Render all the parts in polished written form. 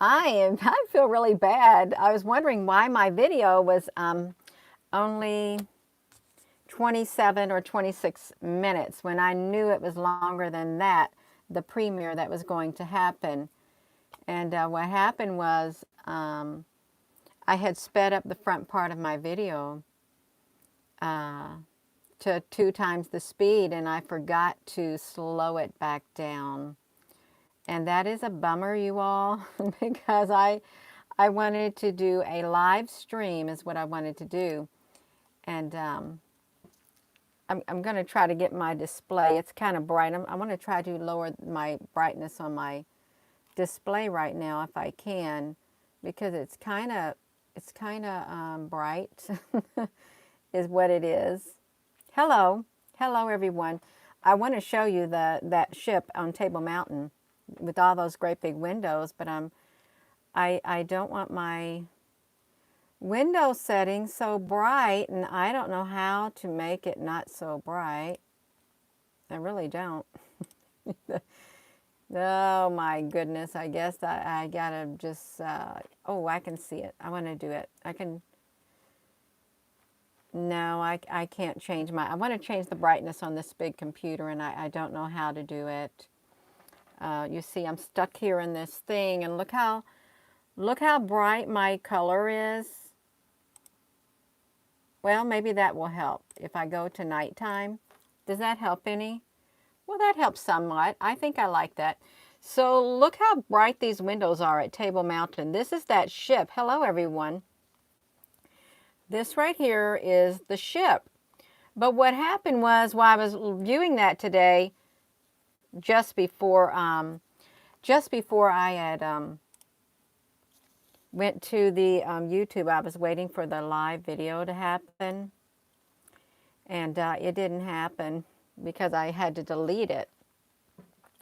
I feel really bad. I was wondering why my video was only 27 or 26 minutes when I knew it was longer than that, the premiere that was going to happen. And what happened was I had sped up the front part of my video uh, to 2 times the speed, and I forgot to slow it back down. And that is a bummer, you all, because I wanted to do a live stream is what I wanted to do. And I'm going to try to get my display. It's kind of bright. I want to try to lower my brightness on my display right now if I can, because it's kind of bright is what it is. Hello everyone. I want to show you that ship on Table Mountain with all those great big windows, but I don't want my window setting so bright, and I don't know how to make it not so bright. I really don't. Oh my goodness, I guess I gotta just, oh, I can see it. I want to do it. No, I can't change I want to change the brightness on this big computer, and I don't know how to do it. You see, I'm stuck here in this thing, and look how bright my color is. Well, maybe that will help if I go to nighttime. Does that help any? Well, that helps somewhat. I think I like that. So look how bright these windows are at Table Mountain. This is that ship. Hello, everyone. This right here is the ship. But what happened was while I was viewing that today, just before I had went to the YouTube, I was waiting for the live video to happen, and it didn't happen because I had to delete it.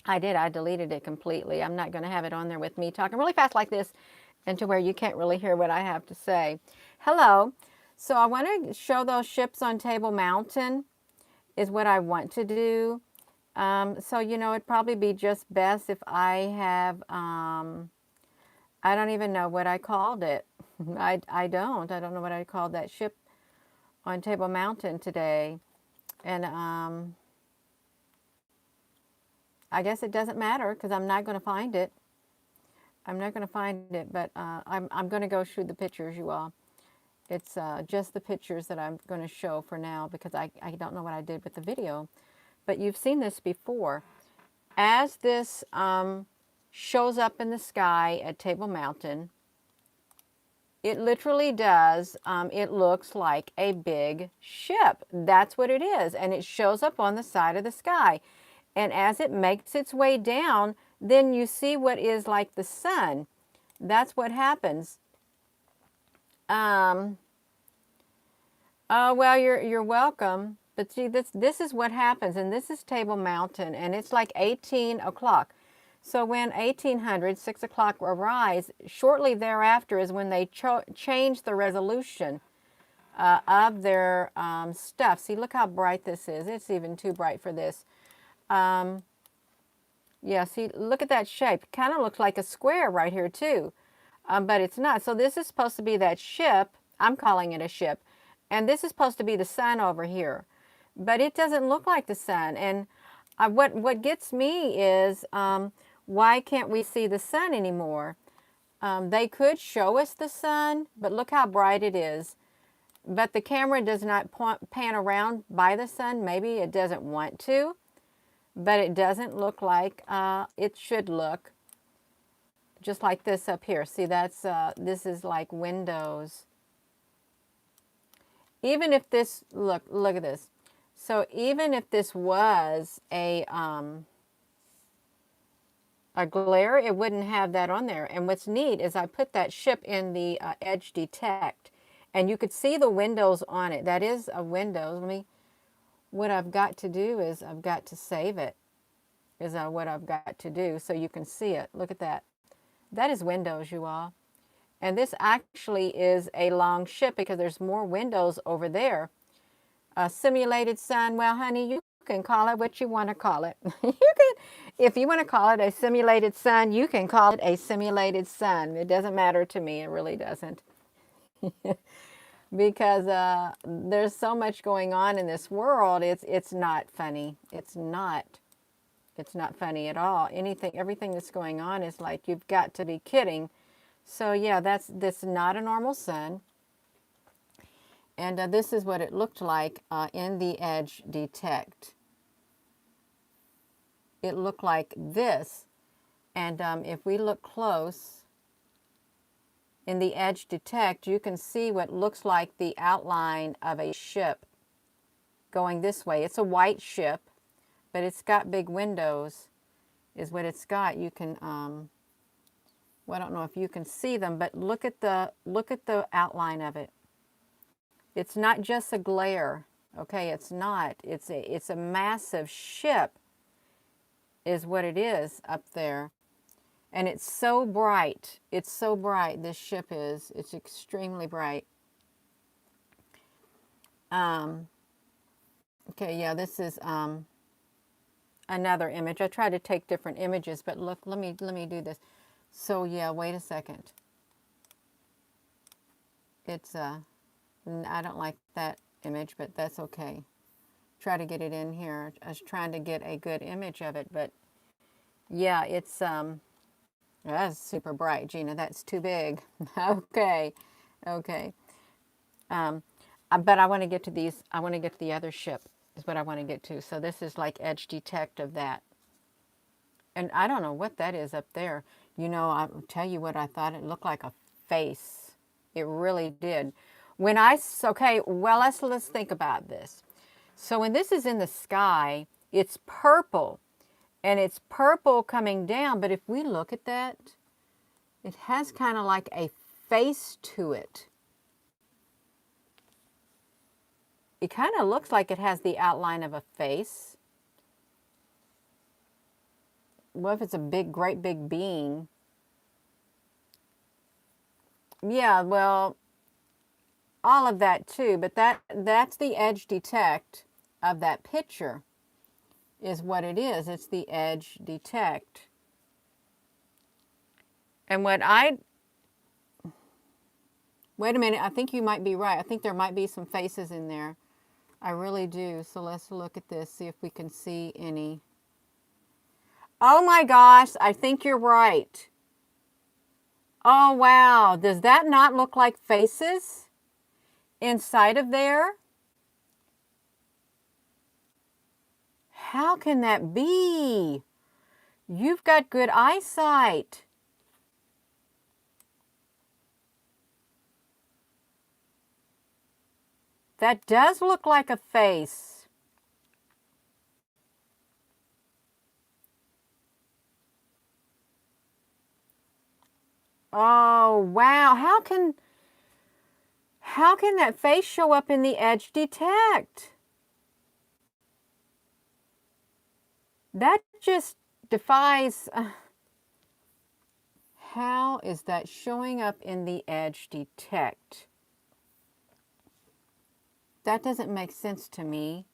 I deleted it completely. I'm not going to have it on there with me talking really fast like this and to where you can't really hear what I have to say. Hello. So I want to show those ships on Table Mountain is what I want to do. So, it'd probably be just best if I have, I don't even know what I called it. I don't know what I called that ship on Table Mountain today. And I guess it doesn't matter because I'm not going to find it. I'm not going to find it, but I'm going to go shoot the pictures, you all. It's just the pictures that I'm going to show for now because I don't know what I did with the video. But you've seen this before. As this shows up in the sky at Table Mountain, it literally does. It looks like a big ship. That's what it is. And it shows up on the side of the sky. And as it makes its way down, then you see what is like the sun. That's what happens. Oh, well, you're welcome. But see, this is what happens, and this is Table Mountain, and it's like 18 o'clock. So when 1800, 6 o'clock arrives, shortly thereafter is when they change the resolution of their stuff. See, look how bright this is. It's even too bright for this. Yeah, see, look at that shape. It kind of looks like a square right here too, but it's not. So this is supposed to be that ship. I'm calling it a ship. And this is supposed to be the sun over here. But it doesn't look like the sun. And what gets me is why can't we see the sun anymore? They could show us the sun, but look how bright it is. But the camera does not pan around by the sun. Maybe it doesn't want to, but it doesn't look like it should look. Just like this up here. See, this is like windows. Even if this, look at this. So even if this was a glare, it wouldn't have that on there. And what's neat is I put that ship in the edge detect, and you could see the windows on it. That is a window. What I've got to do is I've got to save it, is what I've got to do so you can see it. Look at that. That is windows, you all. And this actually is a long ship because there's more windows over there. Simulated sun. Well, honey, you can call it what you want to call it. You can, if you want to call it a simulated sun, you can call it a simulated sun. It doesn't matter to me. It really doesn't. Because there's so much going on in this world. It's not funny. It's not. It's not funny at all. Everything that's going on is like, you've got to be kidding. So yeah, that's not a normal sun. And this is what it looked like in the edge detect. It looked like this. And if we look close in the edge detect, you can see what looks like the outline of a ship going this way. It's a white ship, but it's got big windows is what it's got. You can, well, I don't know if you can see them, but look at the outline of it. It's not just a glare, okay? It's not. It's a massive ship is what it is up there. And it's so bright. It's so bright, this ship is. It's extremely bright. Okay, yeah, this is another image. I try to take different images, but look, let me do this. So yeah, wait a second. It's I don't like that image, but that's okay. Try to get it in here. I was trying to get a good image of it, but yeah, it's that's super bright, Gina. That's too big. Okay, okay. But I want to get to these. I want to get to the other ship. Is what I want to get to. So this is like edge detect of that. And I don't know what that is up there. You know, I'll tell you what I thought. It looked like a face. It really did. Okay, well, let's think about this. So when this is in the sky, it's purple. And it's purple coming down. But if we look at that, it has kind of like a face to it. It kind of looks like it has the outline of a face. What if it's a great big being? Yeah, well, all of that too, but that's the edge detect of that picture is what it is. It's the edge detect. And wait a minute, I think you might be right. I think there might be some faces in there. I really do. So let's look at this, see if we can see any. Oh my gosh, I think you're right. Oh wow, does that not look like faces inside of there? How can that be? You've got good eyesight. That does look like a face. Oh, wow. How can that face show up in the edge detect? That just defies... how is that showing up in the edge detect? That doesn't make sense to me,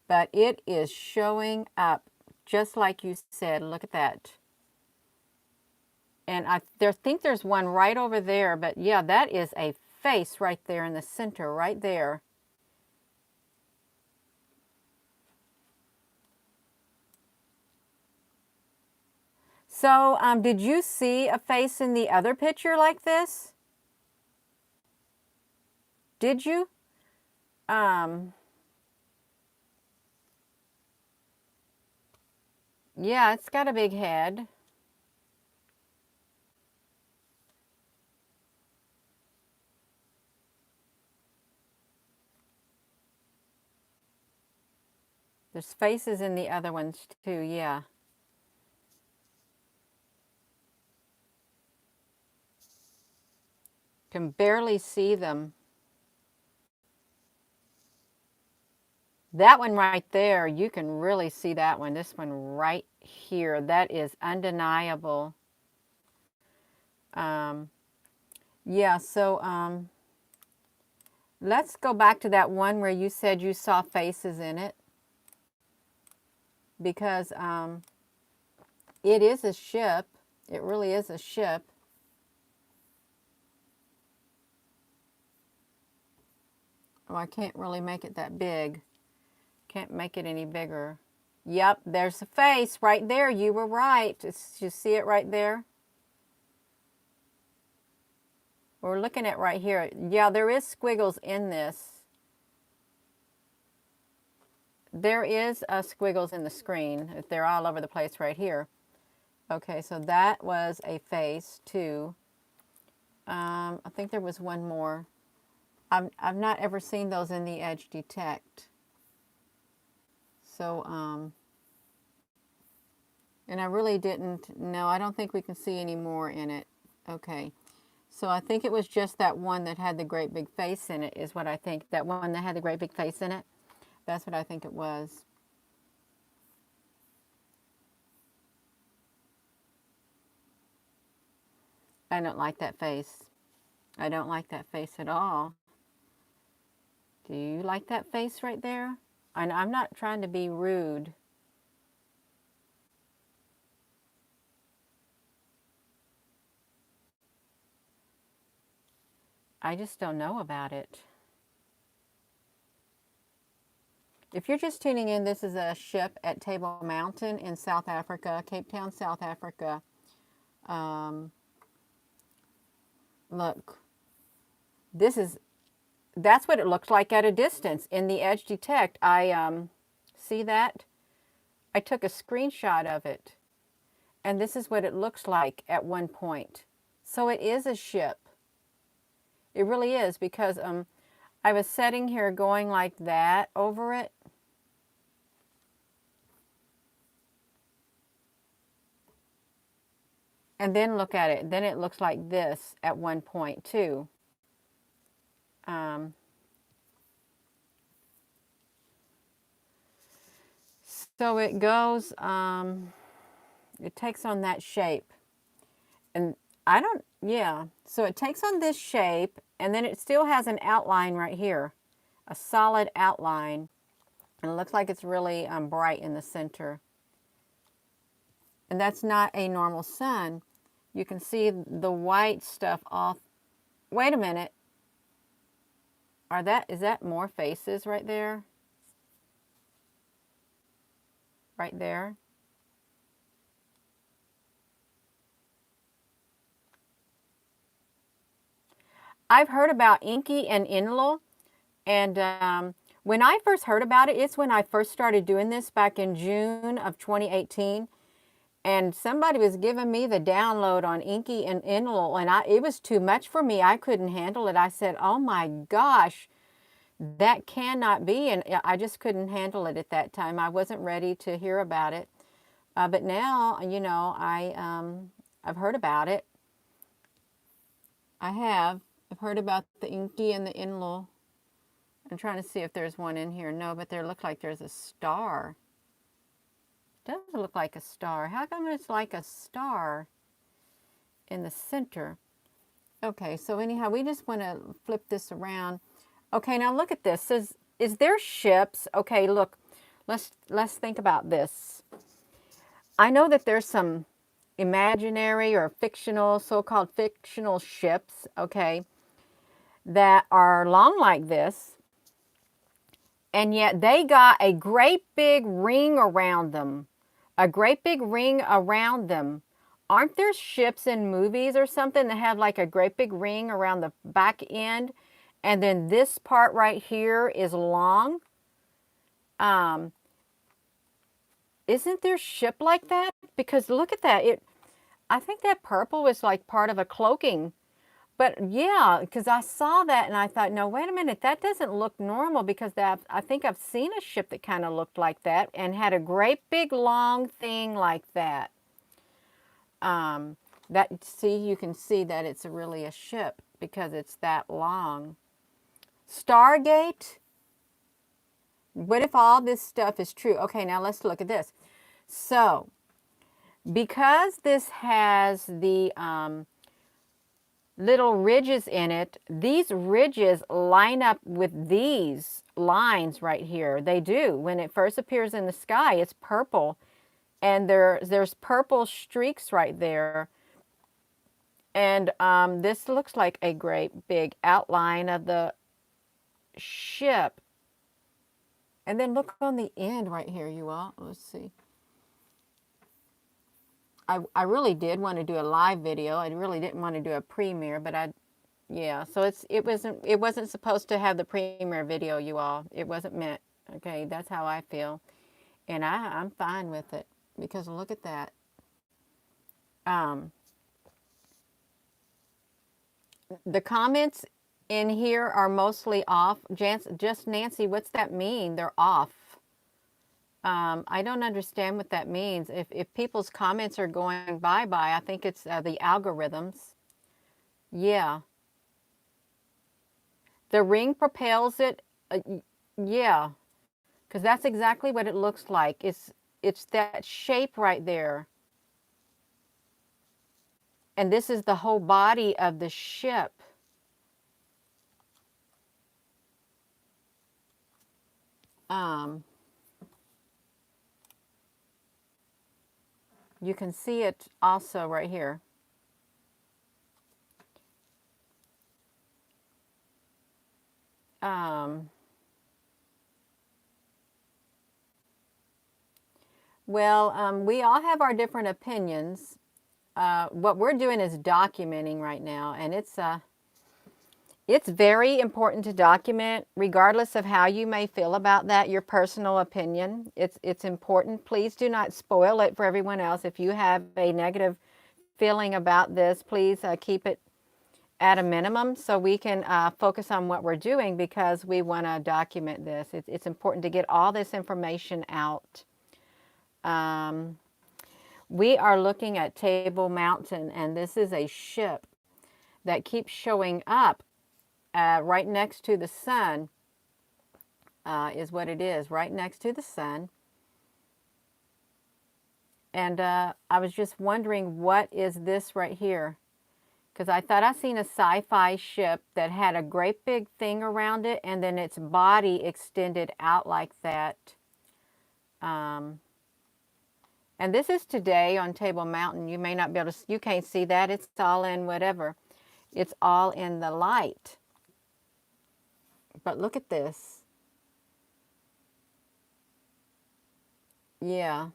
but it is showing up just like you said. Look at that. And I think there's one right over there, but yeah, that is a face right there in the center, right there. So, did you see a face in the other picture like this? Did you? Yeah, it's got a big head. There's faces in the other ones too, yeah. Can barely see them. That one right there, you can really see that one. This one right here, that is undeniable. Yeah, so let's go back to that one where you said you saw faces in it. because it is a ship. It really is a ship. Oh, I can't really make it that big. Can't make it any bigger. Yep, there's a face right there. You were right. You see it right there? We're looking at right here. Yeah, there is squiggles in this. There is squiggles in the screen. They're all over the place right here. Okay, so that was a face too. I think there was one more. I've not ever seen those in the edge detect. So, and I really didn't know. I don't think we can see any more in it. Okay. So I think it was just that one that had the great big face in it is what I think. That one that had the great big face in it. That's what I think it was. I don't like that face. I don't like that face at all. Do you like that face right there? And I'm not trying to be rude. I just don't know about it. If you're just tuning in, this is a ship at Table Mountain in South Africa, Cape Town, South Africa. Look, that's what it looks like at a distance in the edge detect. I see that? I took a screenshot of it, and this is what it looks like at one point. So it is a ship. It really is, because I was sitting here going like that over it. And then look at it. Then it looks like this at one point too. So it goes, it takes on that shape. And I don't, yeah. So it takes on this shape, and then it still has an outline right here, a solid outline. And it looks like it's really bright in the center. And that's not a normal sun. You can see the white stuff off. Wait a minute. Is that more faces right there? Right there? I've heard about Inky and Inlo, and when I first heard about it, it's when I first started doing this back in June of 2018. And somebody was giving me the download on Inky and Inlo, and it was too much for me. I couldn't handle it. I said, oh my gosh, that cannot be. And I just couldn't handle it at that time. I wasn't ready to hear about it. But now, you know, I've heard about it. I have. I've heard about the Inky and the Inlo. I'm trying to see if there's one in here. No, but there looks like there's a star. It does look like a star. How come it's like a star in the center? Okay, so anyhow, we just want to flip this around. Okay, now look at this. Is there ships? Okay, look, let's think about this. I know that there's some imaginary or fictional, so-called fictional ships, okay, that are long like this, and yet they got a great big ring around them. A great big ring around them. Aren't there ships in movies or something that have like a great big ring around the back end, and then this part right here is long? Isn't there ship like that? Because look at that. I think that purple is like part of a cloaking. But yeah, because I saw that and I thought, no, wait a minute, that doesn't look normal, because I think I've seen a ship that kind of looked like that and had a great big long thing like that. See, you can see that it's really a ship because it's that long. Stargate? What if all this stuff is true? Okay, now let's look at this. So, because this has the little ridges in it. These ridges line up with these lines right here. They do. When it first appears in the sky, it's purple. And there's purple streaks right there. And this looks like a great big outline of the ship. And then look on the end right here, you all. Let's see. I really did want to do a live video. I really didn't want to do a premiere, but yeah. So it wasn't supposed to have the premiere video, you all. It wasn't meant. Okay, that's how I feel, and I'm fine with it because look at that. The comments in here are mostly off. Just Nancy, what's that mean? They're off. I don't understand what that means. If people's comments are going bye-bye, I think it's the algorithms. Yeah. The ring propels it. Yeah. Because that's exactly what it looks like. It's that shape right there. And this is the whole body of the ship. You can see it also right here. Well, we all have our different opinions. What we're doing is documenting right now, and it's very important to document, regardless of how you may feel about that, your personal opinion. It's important. Please do not spoil it for everyone else. If you have a negative feeling about this, please keep it at a minimum so we can focus on what we're doing because we want to document this. It's important to get all this information out. We are looking at Table Mountain, and this is a ship that keeps showing up right next to the sun, is what it is, right next to the sun. And I was just wondering, what is this right here? Because I thought I seen a sci-fi ship that had a great big thing around it, and then its body extended out like that. And this is today on Table Mountain. You may not be able to, you can't see that. It's all in whatever. It's all in the light. But look at this. Yeah.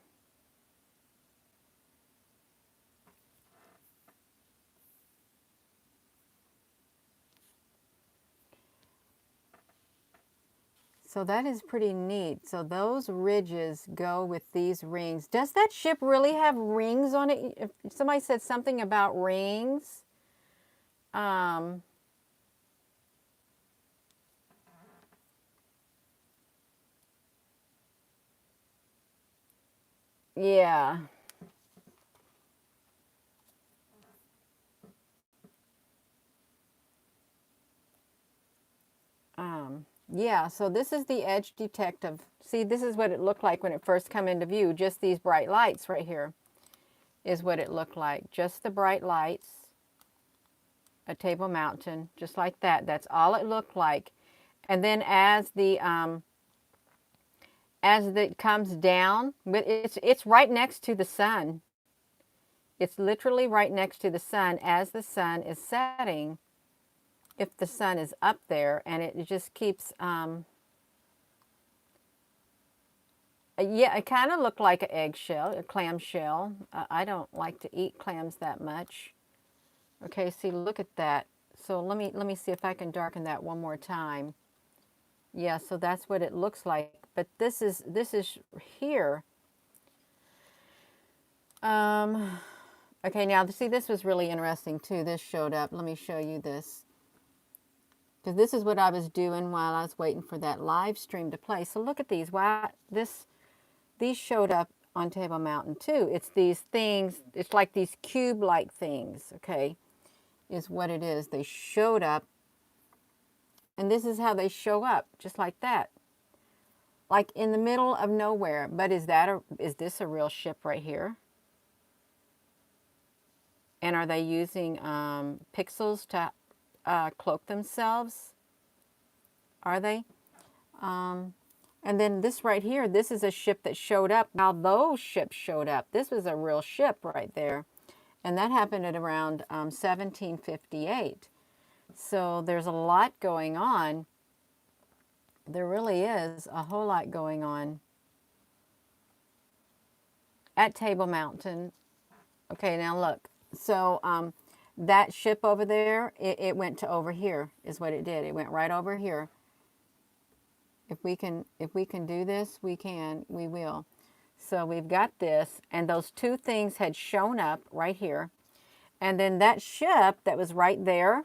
So that is pretty neat. So those ridges go with these rings. Does that ship really have rings on it? If somebody said something about rings. Yeah. Yeah, so this is the edge detective. See, this is what it looked like when it first come into view. Just these bright lights right here is what it looked like. Just the bright lights at Table Mountain, just like that. That's all it looked like. And then as it comes down, it's right next to the sun. It's literally right next to the sun as the sun is setting. If the sun is up there, and it just keeps, yeah, it kind of looked like an eggshell, a clam shell. I don't like to eat clams that much. Okay, see, look at that. So let me see if I can darken that one more time. Yeah, so that's what it looks like. But this is here. Okay, now see, this was really interesting too. This showed up. Let me show you this. Because this is what I was doing while I was waiting for that live stream to play. So look at these. Wow, these showed up on Table Mountain too. It's these things. It's like these cube-like things. Okay, is what it is. They showed up, and this is how they show up, just like that, like in the middle of nowhere. But is this a real ship right here? And are they using pixels to cloak themselves? Are they? And then this right here, this is a ship that showed up. Now those ships showed up. This was a real ship right there. And that happened at around 1758. So there's a lot going on. There really is a whole lot going on at Table Mountain. Okay, now look. So that ship over there, it went to over here is what it did. It went right over here. If we can do this, we will. So we've got this, and those two things had shown up right here. And then that ship that was right there,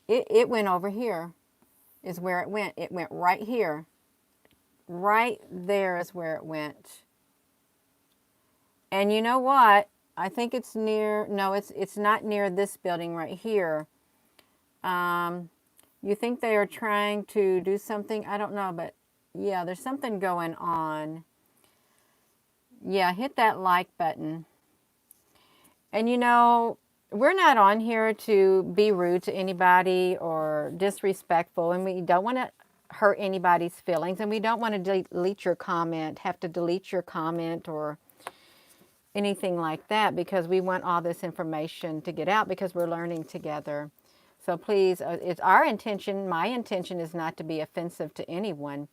it went over here is where it went. It went right here. Right there is where it went. And you know what? I think it's near, no, it's not near this building right here. You think they are trying to do something? I don't know, but yeah, there's something going on. Yeah, hit that like button. And you know, we're not on here to be rude to anybody or disrespectful, and we don't want to hurt anybody's feelings, and we don't want to delete your comment, have to delete your comment or anything like that, because we want all this information to get out because we're learning together. So please, it's our intention, my intention is not to be offensive to anyone.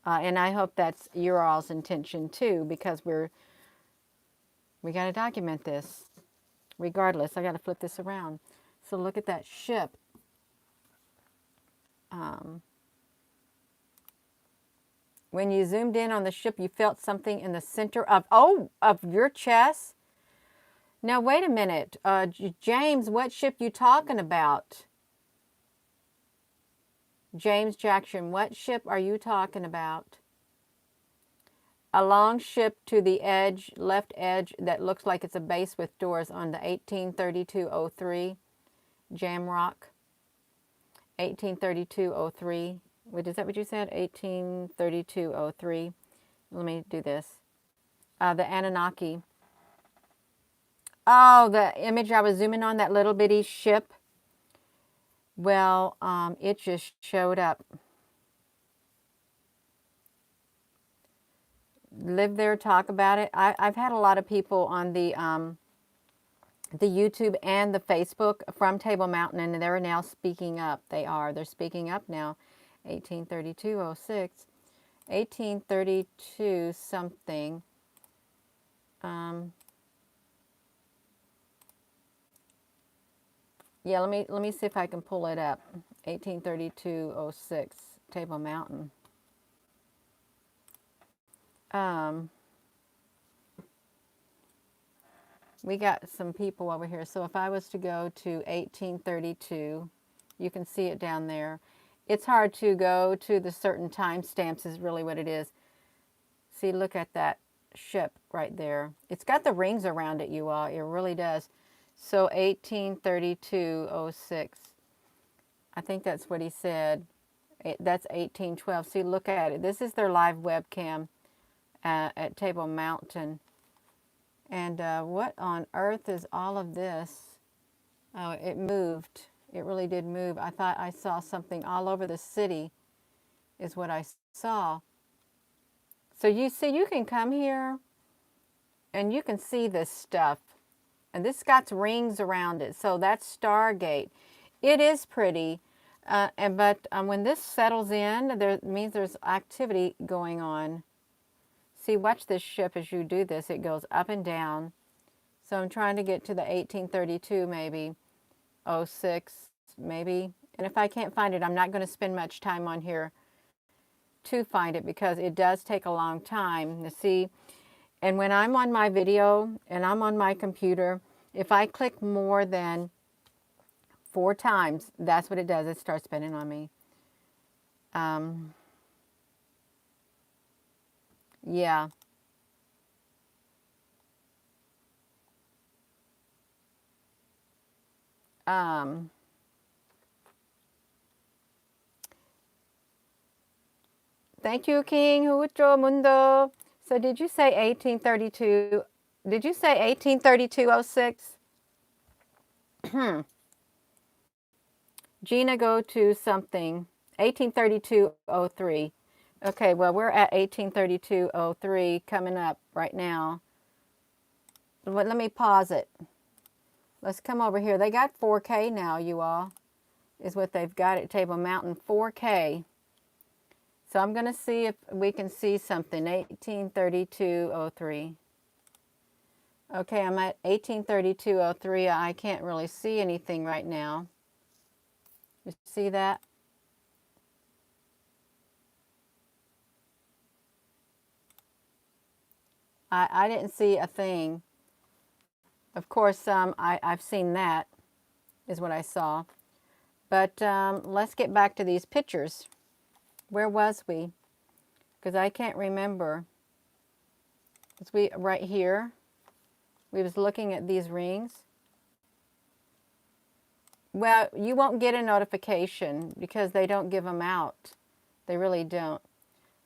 And I hope that's your all's intention too, because we got to document this. Regardless, I got to flip this around. So look at that ship. When you zoomed in on the ship, you felt something in the center of your chest. Now, wait a minute. James, what ship you talking about? James Jackson, what ship are you talking about? A long ship to the edge, left edge, that looks like it's a base with doors on the 1832-03 Jamrock. 1832-03. Wait, is that what you said? 1832-03. Let me do this. The Anunnaki. Oh, the image I was zooming on, that little bitty ship. Well, it just showed up. Live there, talk about it. I've had a lot of people on the YouTube and the Facebook from Table Mountain, and they're now speaking up. They're speaking up now. 1832-06, 1832 something. Yeah, let me see if I can pull it up. 1832-06, Table Mountain. We got some people over here. So if I was to go to 1832, you can see it down there. It's hard to go to the certain timestamps is really what it is. See, look at that ship right there. It's got the rings around it, you all. It really does. So 1832-06. I think that's what he said. That's 1812. See, look at it. This is their live webcam at Table Mountain. And what on earth is all of this? Oh, it moved. It really did move. I thought I saw something all over the city is what I saw. So you see, you can come here and you can see this stuff. And this got rings around it. So that's Stargate. It is pretty. But when this settles in, there means there's activity going on. See, watch this ship as you do this. It goes up and down. So I'm trying to get to the 1832 maybe. 06 maybe. And if I can't find it, I'm not going to spend much time on here to find it because it does take a long time to see. And when I'm on my video and I'm on my computer, if I click more than 4 times, that's what it does. It starts spinning on me. Yeah. Thank you, King Hucho Mundo. So did you say 1832? Did you say 1832-06? Gina, go to something. 1832.03. Okay, well, we're at 1832.03 coming up right now. Let me pause it. Let's come over here. They got 4K now, you all, is what they've got at Table Mountain, 4K. So I'm going to see if we can see something. 1832.03. Okay, I'm at 1832.03. I can't really see anything right now. You see that? I didn't see a thing. Of course, I've seen that, is what I saw. But let's get back to these pictures. Where was we? Because I can't remember. Was we right here? We was looking at these rings. Well, you won't get a notification because they don't give them out. They really don't.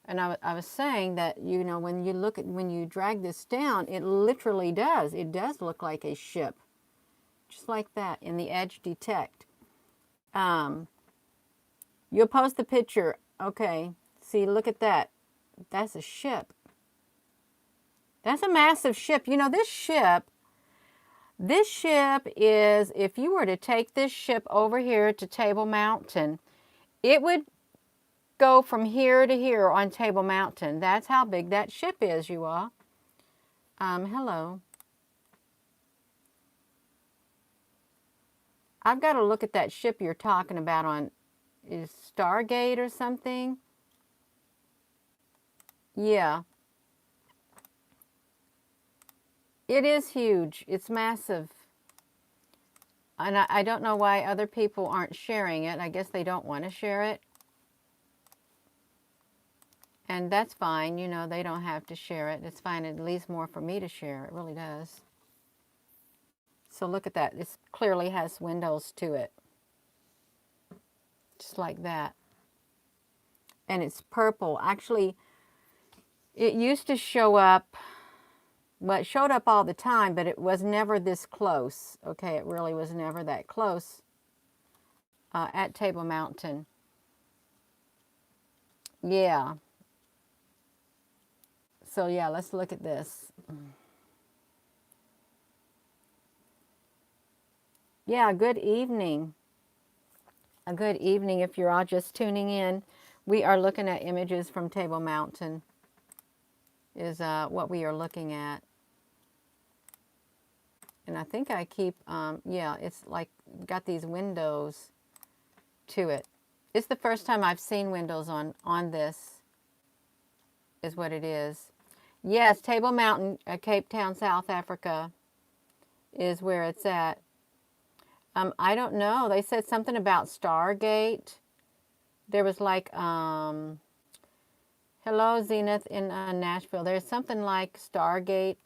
And I was saying that, you know, when you drag this down, it literally does. It does look like a ship. Just like that in the edge detect. You'll post the picture. Okay. See, look at that. That's a ship. That's a massive ship. You know, this ship is, if you were to take this ship over here to Table Mountain, it would go from here to here on Table Mountain. That's how big that ship is, you all. Hello. I've got to look at that ship you're talking about on, is Stargate or something? Yeah. It is huge. It's massive. And I don't know why other people aren't sharing it. I guess they don't want to share it. And that's fine. You know, they don't have to share it. It's fine. It leaves more for me to share. It really does. So look at that. This clearly has windows to it. Just like that. And it's purple. Actually, it used to show up. Well, it showed up all the time, but it was never this close. Okay, it really was never that close at Table Mountain. Yeah. So yeah, let's look at this. Yeah, good evening. A good evening if you're all just tuning in. We are looking at images from Table Mountain is what we are looking at. And I think I keep, yeah, it's like got these windows to it. It's the first time I've seen windows on this, is what it is. Yes, Table Mountain, Cape Town, South Africa is where it's at. I don't know. They said something about Stargate. There was like, hello, Zenith in Nashville. There's something like Stargate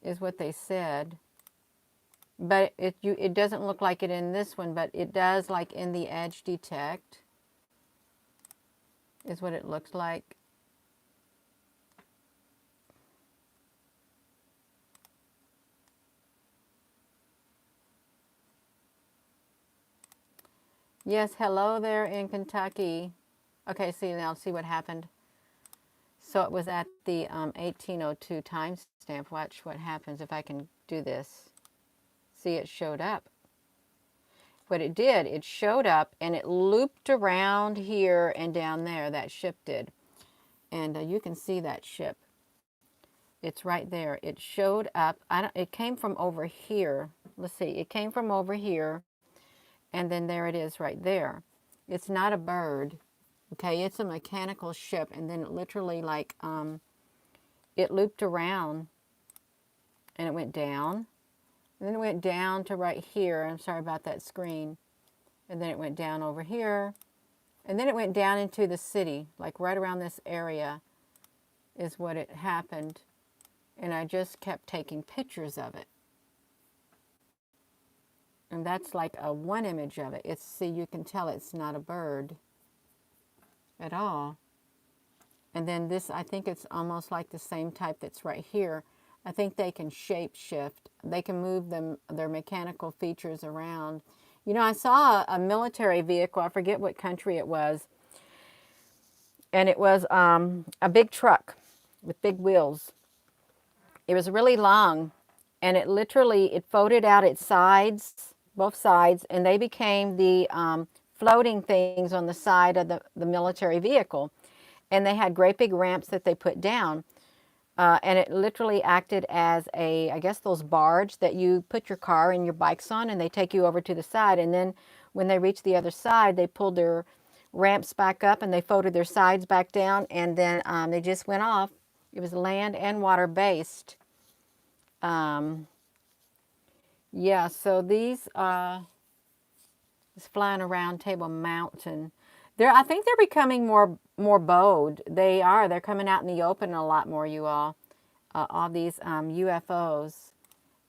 is what they said. But it doesn't look like it in this one, but it does like in the edge detect is what it looks like. Yes, hello there in Kentucky. Okay, see, now see what happened. So it was at the 1802 timestamp. Watch what happens if I can do this. See, it showed up. What it did, it showed up and it looped around here and down there. That ship did. And you can see that ship. It's right there. It showed up. It came from over here. Let's see. It came from over here. And then there it is right there. It's not a bird. Okay, it's a mechanical ship. And then it literally like, it looped around and it went down. And then it went down to right here. I'm sorry about that screen. And then it went down over here. And then it went down into the city, like right around this area is what it happened. And I just kept taking pictures of it. And that's like a one image of it. See, you can tell it's not a bird at all. And then this, I think it's almost like the same type that's right here. I think they can shape shift. They can move their mechanical features around. You know, I saw a military vehicle. I forget what country it was. And it was a big truck with big wheels. It was really long, and it folded out its sides, both sides, and they became the floating things on the side of the military vehicle. And they had great big ramps that they put down. And it literally acted as I guess those barge that you put your car and your bikes on, and they take you over to the side. And then when they reached the other side, they pulled their ramps back up and they folded their sides back down, and then they just went off. It was land and water based. Yeah, so these is flying around Table Mountain. I think they're becoming more bold. They are. They're coming out in the open a lot more, you all. All these UFOs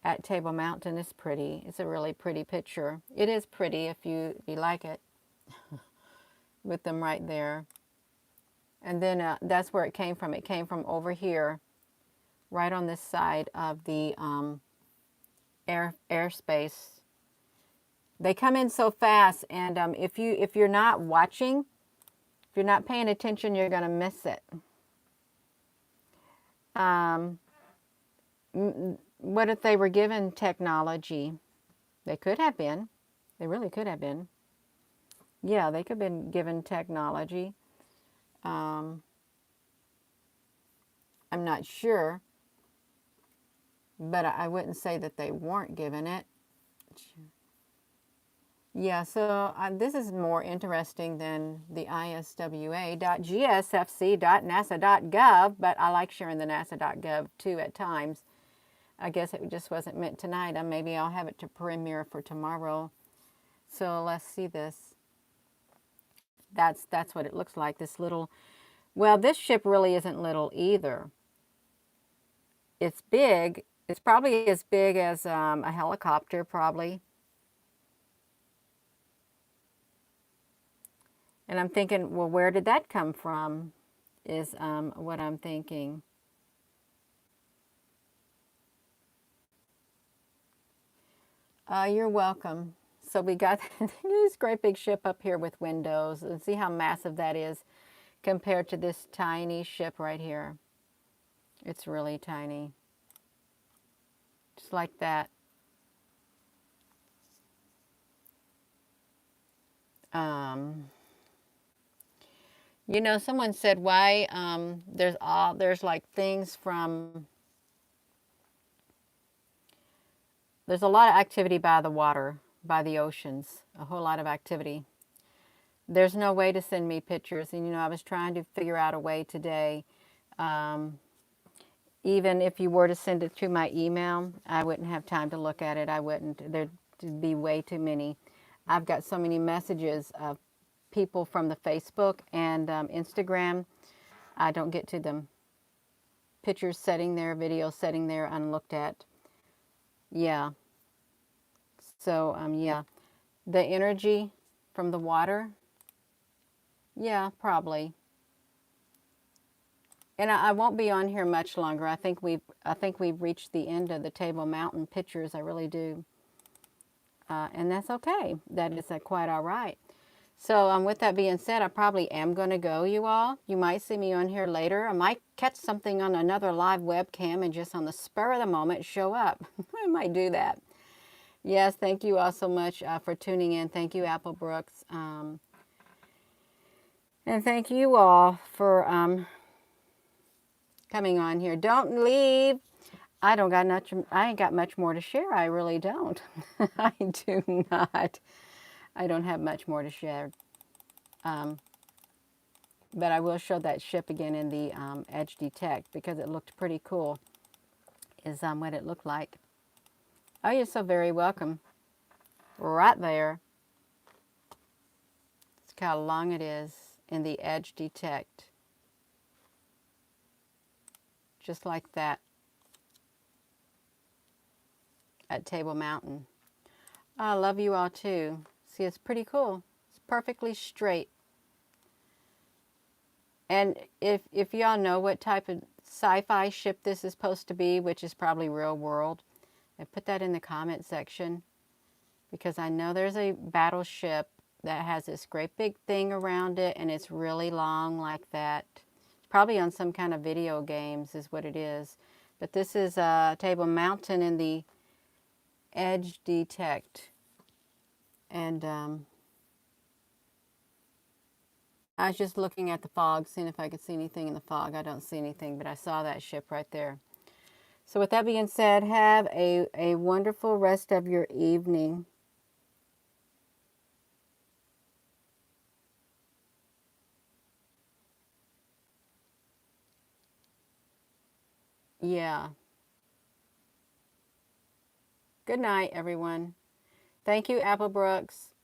at Table Mountain is pretty. It's a really pretty picture. It is pretty if you like it, with them right there. And then that's where it came from. It came from over here, right on this side of the airspace. They come in so fast, and if you're not watching, if you're not paying attention, you're going to miss it. What if they were given technology? They could have been. They really could have been. Yeah, they could have been given technology. I'm not sure, but I wouldn't say that they weren't given it. Yeah, so this is more interesting than the iswa.gsfc.nasa.gov, but I like sharing the nasa.gov too at times. I guess it just wasn't meant tonight. Maybe I'll have it to premiere for tomorrow. So let's see this. That's what it looks like, this little, well, this ship really isn't little either. It's big. It's probably as big as a helicopter, probably. And I'm thinking, well, where did that come from, is what I'm thinking. You're welcome. So we got this great big ship up here with windows. And see how massive that is compared to this tiny ship right here. It's really tiny. Just like that. You know, someone said why there's like things from, there's a lot of activity by the water, by the oceans, a whole lot of activity. There's no way to send me pictures. And, you know, I was trying to figure out a way today. Even if you were to send it to my email, I wouldn't have time to look at it. I wouldn't. There'd be way too many. I've got so many messages of people from the Facebook and Instagram. I don't get to them. Pictures sitting there, videos sitting there unlooked at. Yeah. So, yeah. The energy from the water. Yeah, probably. And I won't be on here much longer. I think we've reached the end of the Table Mountain pictures. I really do. And that's okay. That is quite all right. So with that being said, I probably am going to go, you all. You might see me on here later. I might catch something on another live webcam and just on the spur of the moment show up. I might do that. Yes, thank you all so much for tuning in. Thank you, Apple Brooks. And thank you all for coming on here. Don't leave. I ain't got much more to share. I really don't. I do not. I don't have much more to share. But I will show that ship again in the Edge Detect because it looked pretty cool, is what it looked like. Oh, you're so very welcome. Right there. Look how long it is in the Edge Detect. Just like that. At Table Mountain. I love you all too. See, it's pretty cool. It's perfectly straight. And if y'all know what type of sci-fi ship this is supposed to be, which is probably real world. And put that in the comment section, because I know there's a battleship that has this great big thing around it, and it's really long like that. Probably on some kind of video games is what it is. But this is Table Mountain in the Edge Detect. And I was just looking at the fog, seeing if I could see anything in the fog. I don't see anything, but I saw that ship right there. So with that being said, have a wonderful rest of your evening. Yeah. Good night, everyone. Thank you, Apple Brooks.